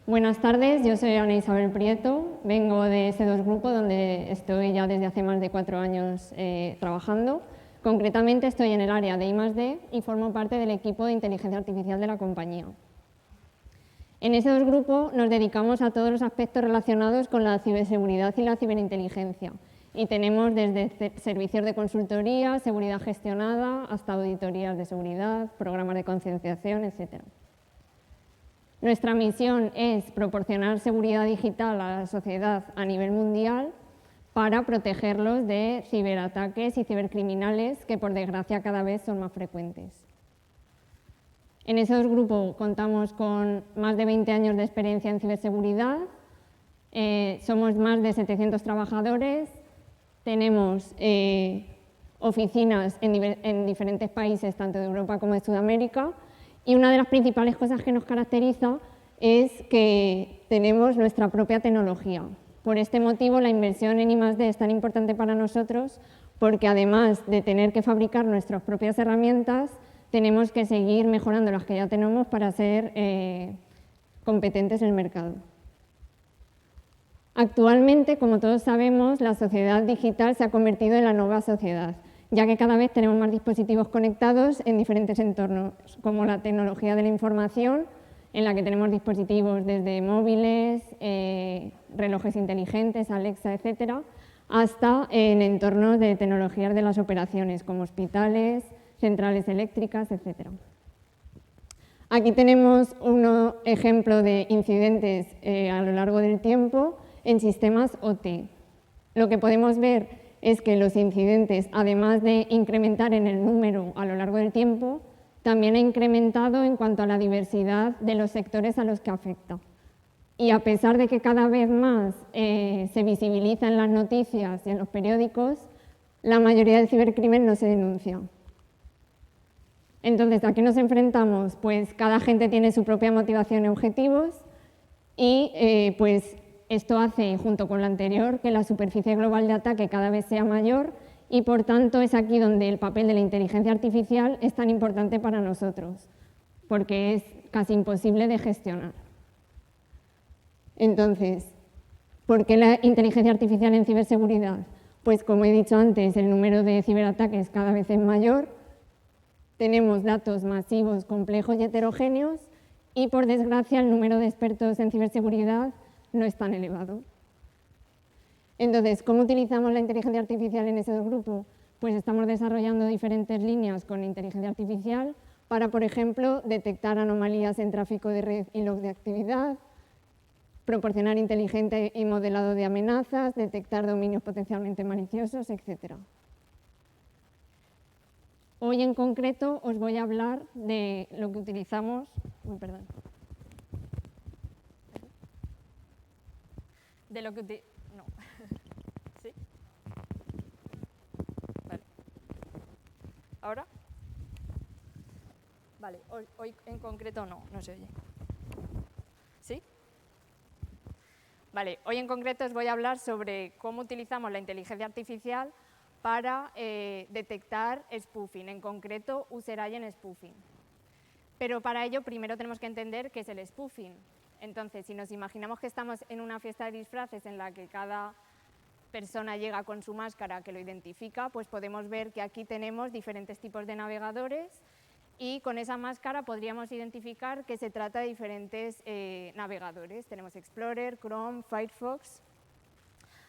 Buenas tardes, yo soy Ana Isabel Prieto, vengo de S2 Grupo, donde estoy ya desde hace más de 4 años trabajando. Concretamente estoy en el área de I+D y formo parte del equipo de inteligencia artificial de la compañía. En S2 Grupo nos dedicamos a todos los aspectos relacionados con la ciberseguridad y la ciberinteligencia, y tenemos desde servicios de consultoría, seguridad gestionada, hasta auditorías de seguridad, programas de concienciación, etc. Nuestra misión es proporcionar seguridad digital a la sociedad a nivel mundial para protegerlos de ciberataques y cibercriminales que, por desgracia, cada vez son más frecuentes. En S2 Grupo contamos con más de 20 años de experiencia en ciberseguridad, somos más de 700 trabajadores, tenemos oficinas en diferentes países, tanto de Europa como de Sudamérica, y una de las principales cosas que nos caracteriza es que tenemos nuestra propia tecnología. Por este motivo, la inversión en I+D es tan importante para nosotros, porque además de tener que fabricar nuestras propias herramientas, tenemos que seguir mejorando las que ya tenemos para ser competentes en el mercado. Actualmente, como todos sabemos, la sociedad digital se ha convertido en la nueva sociedad, ya que cada vez tenemos más dispositivos conectados en diferentes entornos, como la tecnología de la información, en la que tenemos dispositivos desde móviles, relojes inteligentes, Alexa, etcétera, hasta en entornos de tecnologías de las operaciones, como hospitales, centrales eléctricas, etcétera. Aquí tenemos un ejemplo de incidentes a lo largo del tiempo en sistemas OT. Lo que podemos ver es que los incidentes, además de incrementar en el número a lo largo del tiempo, también ha incrementado en cuanto a la diversidad de los sectores a los que afecta. Y a pesar de que cada vez más se visibiliza en las noticias y en los periódicos, la mayoría del cibercrimen no se denuncia. Entonces, ¿a qué nos enfrentamos? Pues cada gente tiene su propia motivación y objetivos y pues esto hace, junto con lo anterior, que la superficie global de ataque cada vez sea mayor y, por tanto, es aquí donde el papel de la inteligencia artificial es tan importante para nosotros, porque es casi imposible de gestionar. Entonces, ¿por qué la inteligencia artificial en ciberseguridad? Pues, como he dicho antes, el número de ciberataques cada vez es mayor, tenemos datos masivos, complejos y heterogéneos y, por desgracia, el número de expertos en ciberseguridad no es tan elevado. Entonces, ¿cómo utilizamos la inteligencia artificial en S2 Grupo? Pues estamos desarrollando diferentes líneas con inteligencia artificial para, por ejemplo, detectar anomalías en tráfico de red y log de actividad, proporcionar inteligente y modelado de amenazas, detectar dominios potencialmente maliciosos, etc. Hoy en concreto os voy a hablar de lo que utilizamos. De lo que no. ¿Sí? Vale. ¿Ahora? Vale, hoy en concreto no se oye. ¿Sí? Vale, hoy en concreto os voy a hablar sobre cómo utilizamos la inteligencia artificial para detectar spoofing, en concreto user agent spoofing. Pero para ello primero tenemos que entender qué es el spoofing. Entonces, si nos imaginamos que estamos en una fiesta de disfraces en la que cada persona llega con su máscara que lo identifica, pues podemos ver que aquí tenemos diferentes tipos de navegadores y con esa máscara podríamos identificar que se trata de diferentes navegadores. Tenemos Explorer, Chrome, Firefox.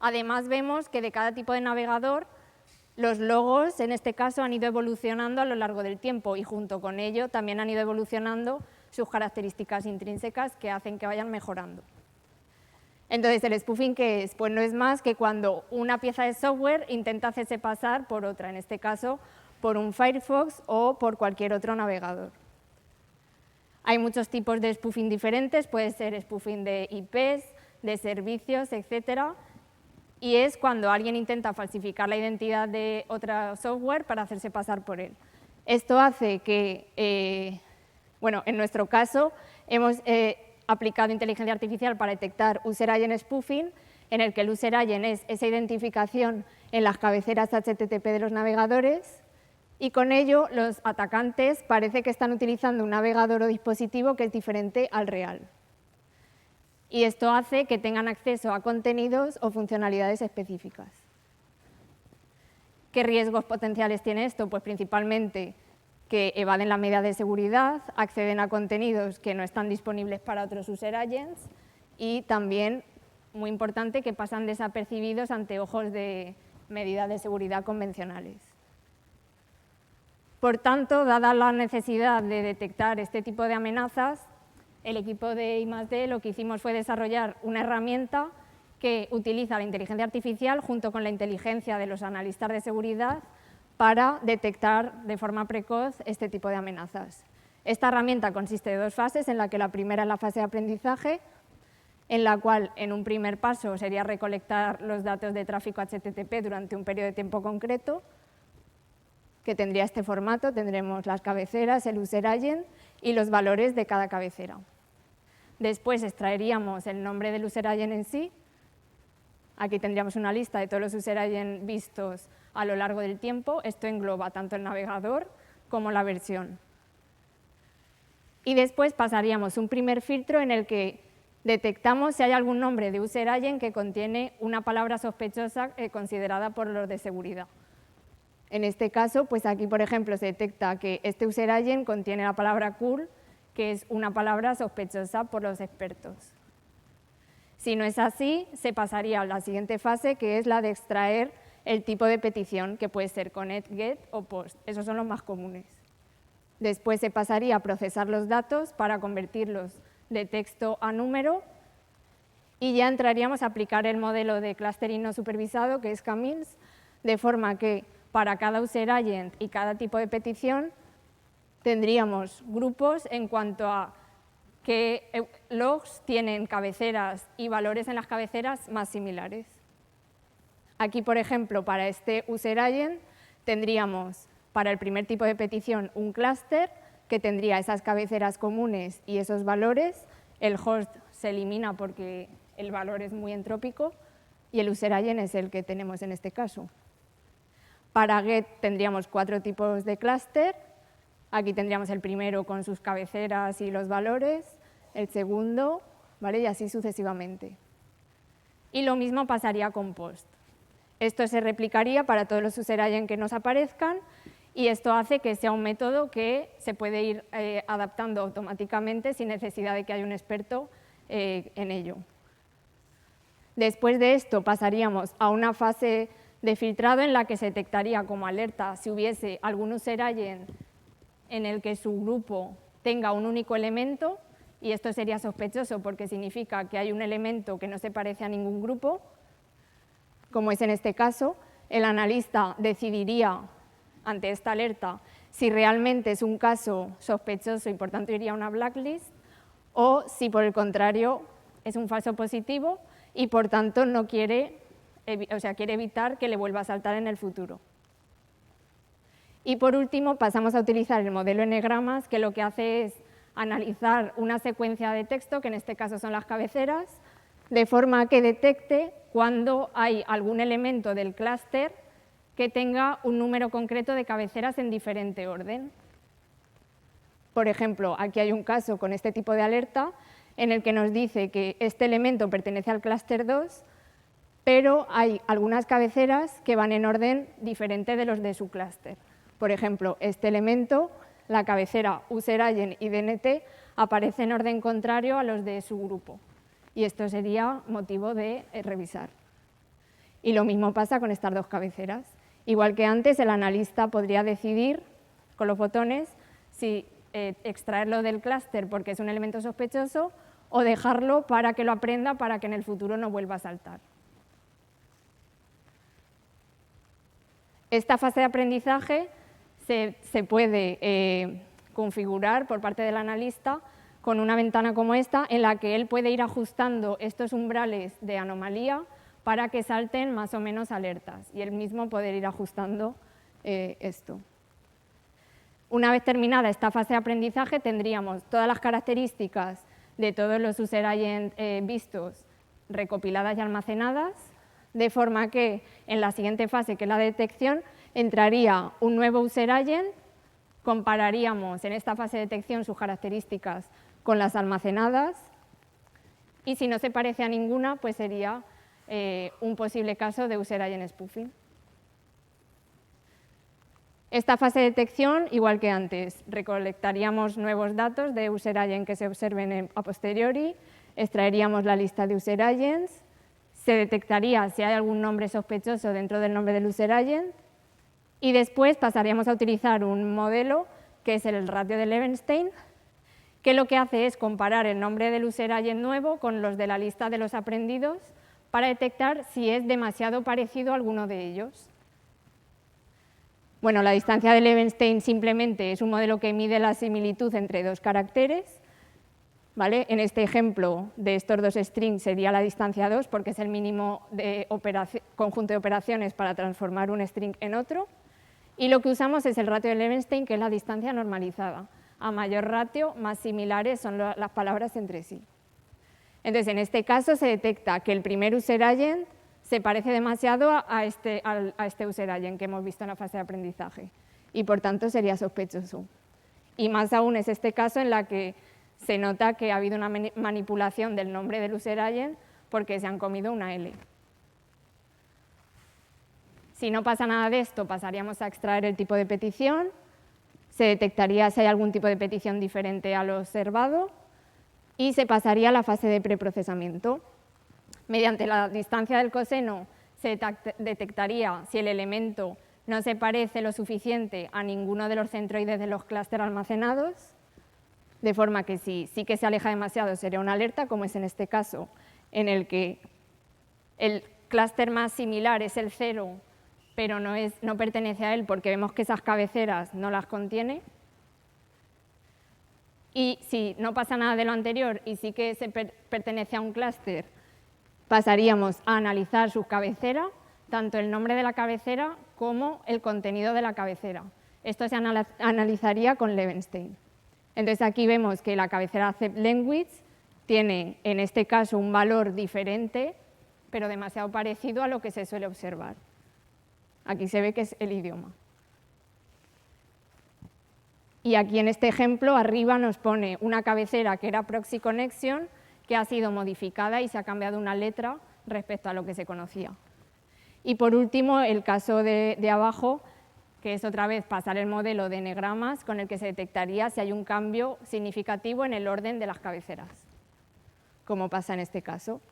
Además vemos que de cada tipo de navegador los logos, en este caso, han ido evolucionando a lo largo del tiempo y junto con ello también han ido evolucionando sus características intrínsecas que hacen que vayan mejorando. Entonces, ¿el spoofing qué es? Pues no es más que cuando una pieza de software intenta hacerse pasar por otra, en este caso por un Firefox o por cualquier otro navegador. Hay muchos tipos de spoofing diferentes, puede ser spoofing de IPs, de servicios, etcétera. Y es cuando alguien intenta falsificar la identidad de otro software para hacerse pasar por él. Esto hace que, bueno, en nuestro caso, hemos aplicado inteligencia artificial para detectar user agent spoofing, en el que el user agent es esa identificación en las cabeceras HTTP de los navegadores, y con ello los atacantes parece que están utilizando un navegador o dispositivo que es diferente al real. y esto hace que tengan acceso a contenidos o funcionalidades específicas. ¿Qué riesgos potenciales tiene esto? Pues principalmente que evaden las medidas de seguridad, acceden a contenidos que no están disponibles para otros user agents y también, muy importante, que pasan desapercibidos ante ojos de medidas de seguridad convencionales. Por tanto, dada la necesidad de detectar este tipo de amenazas, el equipo de I+D lo que hicimos fue desarrollar una herramienta que utiliza la inteligencia artificial junto con la inteligencia de los analistas de seguridad para detectar de forma precoz este tipo de amenazas. Esta herramienta consiste de dos fases, en la que la primera es la fase de aprendizaje, en la cual en un primer paso sería recolectar los datos de tráfico HTTP durante un periodo de tiempo concreto, que tendría este formato. Tendremos las cabeceras, el user agent y los valores de cada cabecera. Después extraeríamos el nombre del user agent en sí. Aquí tendríamos una lista de todos los user agents vistos a lo largo del tiempo. Esto engloba tanto el navegador como la versión. Y después pasaríamos un primer filtro en el que detectamos si hay algún nombre de user agent que contiene una palabra sospechosa considerada por los de seguridad. En este caso, pues aquí, por ejemplo, se detecta que este user agent contiene la palabra cool, que es una palabra sospechosa por los expertos. Si no es así, se pasaría a la siguiente fase, que es la de extraer el tipo de petición, que puede ser connect, get o post. Esos son los más comunes. Después se pasaría a procesar los datos para convertirlos de texto a número y ya entraríamos a aplicar el modelo de clustering no supervisado, que es K-means, de forma que para cada user agent y cada tipo de petición tendríamos grupos en cuanto a qué logs tienen cabeceras y valores en las cabeceras más similares. Aquí, por ejemplo, para este user agent tendríamos para el primer tipo de petición un clúster que tendría esas cabeceras comunes y esos valores. El host se elimina porque el valor es muy entrópico y el user agent es el que tenemos en este caso. Para get tendríamos 4 tipos de clúster. Aquí tendríamos el primero con sus cabeceras y los valores, el segundo, ¿vale? Y así sucesivamente. Y lo mismo pasaría con post. Esto se replicaría para todos los user agents que nos aparezcan y esto hace que sea un método que se puede ir adaptando automáticamente sin necesidad de que haya un experto en ello. Después de esto pasaríamos a una fase de filtrado en la que se detectaría como alerta si hubiese algún user agent en el que su grupo tenga un único elemento, y esto sería sospechoso porque significa que hay un elemento que no se parece a ningún grupo, como es en este caso. El analista decidiría ante esta alerta si realmente es un caso sospechoso y por tanto iría a una blacklist, o si por el contrario es un falso positivo y por tanto no quiere, quiere evitar que le vuelva a saltar en el futuro. Y por último pasamos a utilizar el modelo N-gramas, que lo que hace es analizar una secuencia de texto, que en este caso son las cabeceras, de forma que detecte cuando hay algún elemento del clúster que tenga un número concreto de cabeceras en diferente orden. Por ejemplo, aquí hay un caso con este tipo de alerta en el que nos dice que este elemento pertenece al clúster 2, pero hay algunas cabeceras que van en orden diferente de los de su clúster. Por ejemplo, este elemento, la cabecera user agent y DNT, aparece en orden contrario a los de su grupo. Y esto sería motivo de revisar. Y lo mismo pasa con estas dos cabeceras. Igual que antes, el analista podría decidir con los botones si extraerlo del clúster porque es un elemento sospechoso o dejarlo para que lo aprenda para que en el futuro no vuelva a saltar. Esta fase de aprendizaje se puede configurar por parte del analista con una ventana como esta, en la que él puede ir ajustando estos umbrales de anomalía para que salten más o menos alertas, y él mismo poder ir ajustando esto. Una vez terminada esta fase de aprendizaje, tendríamos todas las características de todos los user agents vistos recopiladas y almacenadas, de forma que en la siguiente fase, que es la detección, entraría un nuevo user agent, compararíamos en esta fase de detección sus características con las almacenadas y si no se parece a ninguna, pues sería un posible caso de user agent spoofing. Esta fase de detección, igual que antes, recolectaríamos nuevos datos de user agent que se observen a posteriori, extraeríamos la lista de user agents, se detectaría si hay algún nombre sospechoso dentro del nombre del user agent y después pasaríamos a utilizar un modelo que es el ratio de Levenstein, que lo que hace es comparar el nombre del user agent nuevo con los de la lista de los aprendidos para detectar si es demasiado parecido a alguno de ellos. Bueno, la distancia de Levenstein simplemente es un modelo que mide la similitud entre dos caracteres, ¿vale? En este ejemplo de estos dos strings sería la distancia 2 porque es el mínimo de conjunto de operaciones para transformar un string en otro. Y lo que usamos es el ratio de Levenstein, que es la distancia normalizada. A mayor ratio, más similares son las palabras entre sí. Entonces, en este caso se detecta que el primer user agent se parece demasiado a este user agent que hemos visto en la fase de aprendizaje y, por tanto, sería sospechoso. Y más aún es este caso en la que se nota que ha habido una manipulación del nombre del user agent porque se han comido una L. Si no pasa nada de esto, pasaríamos a extraer el tipo de petición, se detectaría si hay algún tipo de petición diferente a lo observado y se pasaría a la fase de preprocesamiento. Mediante la distancia del coseno se detectaría si el elemento no se parece lo suficiente a ninguno de los centroides de los clústeres almacenados, de forma que si sí que se aleja demasiado sería una alerta, como es en este caso, en el que el clúster más similar es el 0, pero no pertenece a él porque vemos que esas cabeceras no las contiene. Y si no pasa nada de lo anterior y sí que se pertenece a un clúster, pasaríamos a analizar su cabecera, tanto el nombre de la cabecera como el contenido de la cabecera. Esto se analizaría con Levenstein. Entonces aquí vemos que la cabecera CEP-Language tiene, en este caso, un valor diferente, pero demasiado parecido a lo que se suele observar. Aquí se ve que es el idioma. Y aquí en este ejemplo, arriba nos pone una cabecera que era Proxy Connection, que ha sido modificada y se ha cambiado una letra respecto a lo que se conocía. Y por último, el caso de abajo, que es otra vez pasar el modelo de n-gramas con el que se detectaría si hay un cambio significativo en el orden de las cabeceras, como pasa en este caso.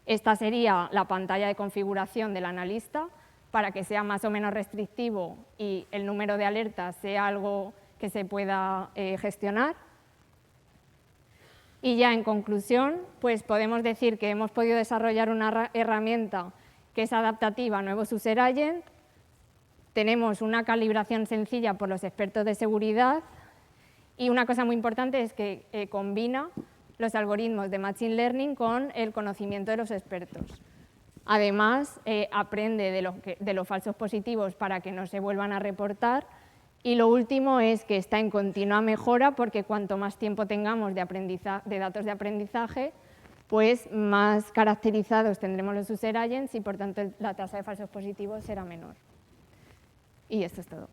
Esta sería la pantalla de configuración del analista para que sea más o menos restrictivo y el número de alertas sea algo que se pueda gestionar. Y ya en conclusión, pues podemos decir que hemos podido desarrollar una herramienta que es adaptativa a nuevos user agents. Tenemos una calibración sencilla por los expertos de seguridad y una cosa muy importante es que combina los algoritmos de Machine Learning con el conocimiento de los expertos. Además, aprende de los falsos positivos para que no se vuelvan a reportar. Y lo último es que está en continua mejora porque cuanto más tiempo tengamos de datos de aprendizaje, pues más caracterizados tendremos los user agents y por tanto la tasa de falsos positivos será menor. Y esto es todo.